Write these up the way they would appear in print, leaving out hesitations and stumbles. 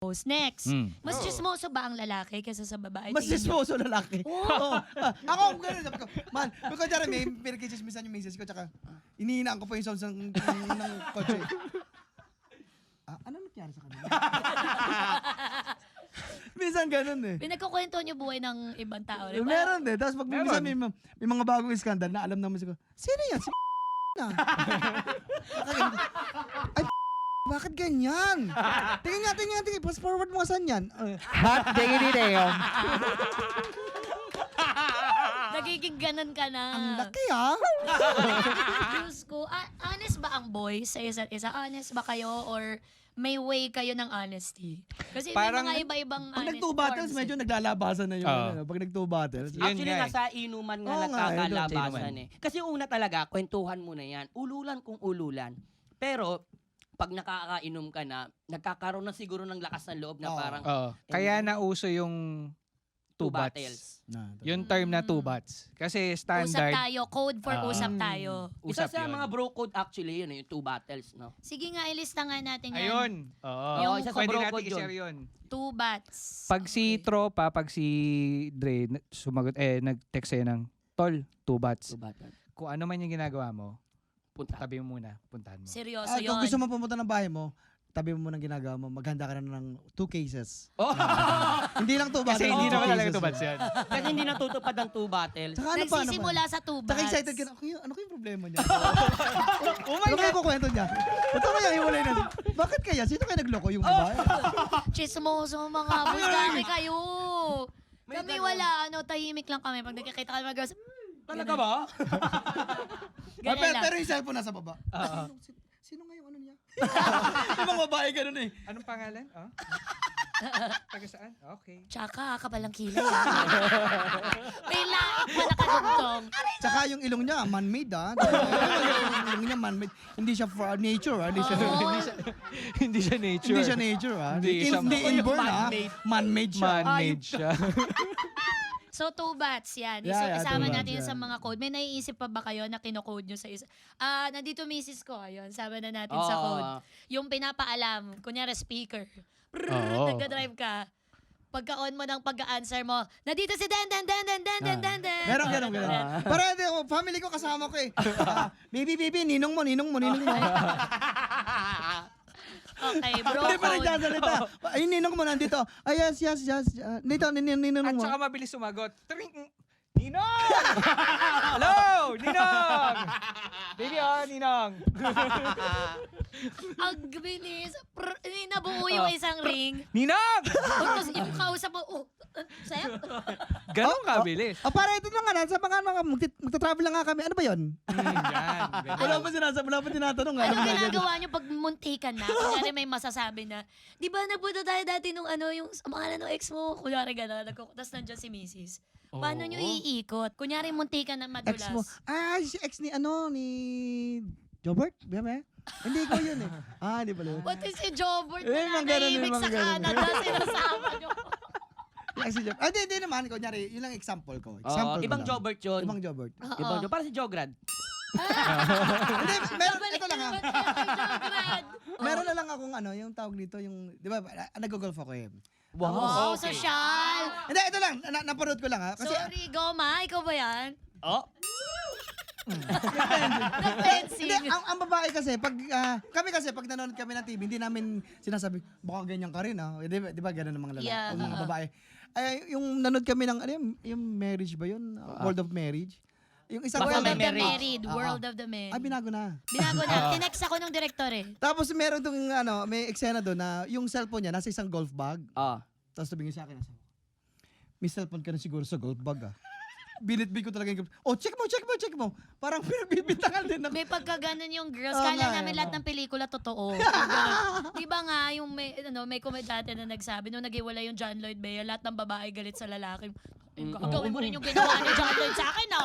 Next, mas chismoso ba ang lalaki kaysa sa babae? Mas Tingin niyo? chismoso lalaki. Oo. Ako, gano'n. Sabi ko, man, because dyan, may pinagkichismisan yung misis ko, tsaka inihinaan ko pa yung sounds ng kotse. Ano nangyari sa kanila? Minsan ganun eh. Pinagkukwento niyo buhay ng ibang tao. Diba? Meron eh. Tapos pag minsan may mga bagong iskandal na alam naman ko, sino yan? Si na. Ay, bakit ganyan? Tingin. Pass forward mo saan yan? Hot diggity damn. Nagiging ganon ka na. Ang laki ah. Diyos ko. Honest ba ang boys sa isa't isa? Honest ba kayo or may way kayo ng honesty? Kasi Parang- may mga iba-ibang Pag honest nag-two battles, forms medyo naglalabasan na yung ano. Pag nag-two battles. Yun Actually, nga eh. nasa inuman nga Oo nga, nagkakalabasan eh. Kasi una talaga, kwentuhan mo na yan. Ululan kung ululan. Pero, pag nakakainom ka na, nagkakaroon na siguro ng lakas ng loob na Oo. parang Kaya nauso yung two two bats. battles. Yung term na two bats. Kasi Usap standard. tayo. Code for usap tayo. Isa Usap sa yun. mga bro code actually, yun yung two battles, no? Sige nga, ilista nga natin yan. Ayun. Oo. Yung isa sa Pwede bro natin code yun. i-share yun. Two bats. Pag si Tropa, pag si Dre sumagot, nag-text sa'yo ng, Tol, two bats. Two battles. Kung ano man yung ginagawa mo, Punta. tabi mo muna, puntahan mo. Seryoso yun. Kung gusto mo pumunta ng bahay mo, tabi mo muna ng ginagawa mo, maghanda ka na ng 2 cases. Oh! Hindi lang 2 battles. Kasi hindi two naman talaga cases. two bats yan. Kasi hindi natutupad ng two battles. Saka ano pa, Nagsisimula sa two Saka bats. excited ka na, ano kayong problema niya? Oh my God! Ano kaya kukwento niya? Ba't kaya hiwalay na? Bakit kaya? Sino kaya nagloko yung babae? Chismoso mga boys. Dami kayo. Kami wala. Tahimik lang kami. Pag nakikita kami mag-girls. Talaga ba? Ganun lang. Pero yung cellphone nasa baba. Sino nga yung ano niya? Yung mga babae ganun eh. Anong pangalan? Taga saan? Okay. Tsaka, kapalang kilay. May laik pa nakadugtong. Tsaka yung ilong niya, man-made ah. Yung ilong niya, man-made. Hindi siya for nature ah. Hindi siya, Hindi siya nature. hindi siya nature ah. Hindi siya Hindi inborn ah. man-made. Man-made siya. Man-made siya. So, two bats yan. Yeah, Isama two natin bats, yan sa yeah. mga code. May naiisip pa ba kayo na kinocode nyo sa isa? Nandito misis ko. Ayun, sama na natin sa code. Yung pinapaalam, kunyari speaker. Oo. Nagdadrive ka. Pagka-on mo ng pagka-answer mo, nandito si Den. Meron. Para hindi ako, family ko kasama ko eh. Baby, ninong mo. Okay, bro Hindi pa code. nagsasalita. Ay, ninong mo nandito. Ay, yes. Dito, ninong At mo. saka mabilis sumagot. Tring! Ninong! Hello! Ninong! Baby, Ninong! Ang bilis. Nabuo yung isang ring. Ninong! Tapos yung kausap mo, Sep? Ganun kabilis. Para ito na nga, sa mga magta-travel lang nga kami. Ano ba yun? Yan. Wala pa tinatanong. Anong ginagawa nyo pag muntikan na? Kunyari may masasabi na, di ba nagpunta tayo dati nung yung pangalan ng ex mo? Kunyari gano'n, tapos nandiyan si Mrs. Paano nyo iikot? Kunyari muntikan na madulas. Ex mo. Si ex ni Jobert? Bebe? Hindi ko yun eh. Hindi pala yun. Pati si Jobert mga na ganun, nanaimik mga sa ganun. Canada, sinasama nyo. Ex ni Jobert. Hindi naman. Kunyari, yun lang example ko. Ibang Jobert yun. Ibang Jobert. Ibang Jobert. Para si Jograd. Hindi, meron, Balik ito lang na ha. naman tayo kay Jograd. Meron na lang akong yung tawag dito, yung, di ba, nag-golf ako eh. Wow, Okay. social. Hindi, ito lang, napanood ko lang ha. Kasi, Sorry, Goma, ikaw ba yan? Oh. Fencing. hindi, ang babae kasi, pag nanonood kami ng TV, hindi namin sinasabi, baka ganyan ka rin ha. Di ba, ganun ang mga lalaki, Yeah. ang mga babae. Ay, yung nanood kami ng, yung marriage ba yun? World of Marriage? Yung isang Basta World of the Marriage. Married. World of the Married. binago na. Binago na. Tinext ako ng director eh. Tapos meron dong may eksena doon na yung cellphone niya nasa isang golf bag. Tapos tumingin sa akin may cellphone ka na siguro sa golf bag ah. Binitbit ko talaga yung check mo. Parang pinagbibintangan din ako. May pagkaganon yung girls. Oo Kala nga, namin oo. lahat ng pelikula totoo. Di ba nga, yung may komedyante na nagsabi, nung nag-iwala yung John Lloyd Bea, lahat ng babae galit sa lalaki. Gawin mo rin yung ginawa ni John Lloyd sa akin, no?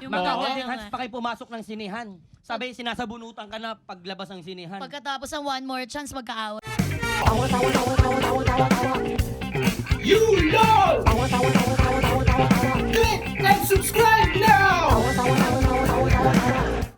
Yung mga Magka-holding ganun hands nga. pa kayo pumasok ng sinihan. Sabi, sinasabunutan ka na paglabas ng sinihan. Pagkatapos ng one more chance, magkaaway. You know! Click and subscribe now!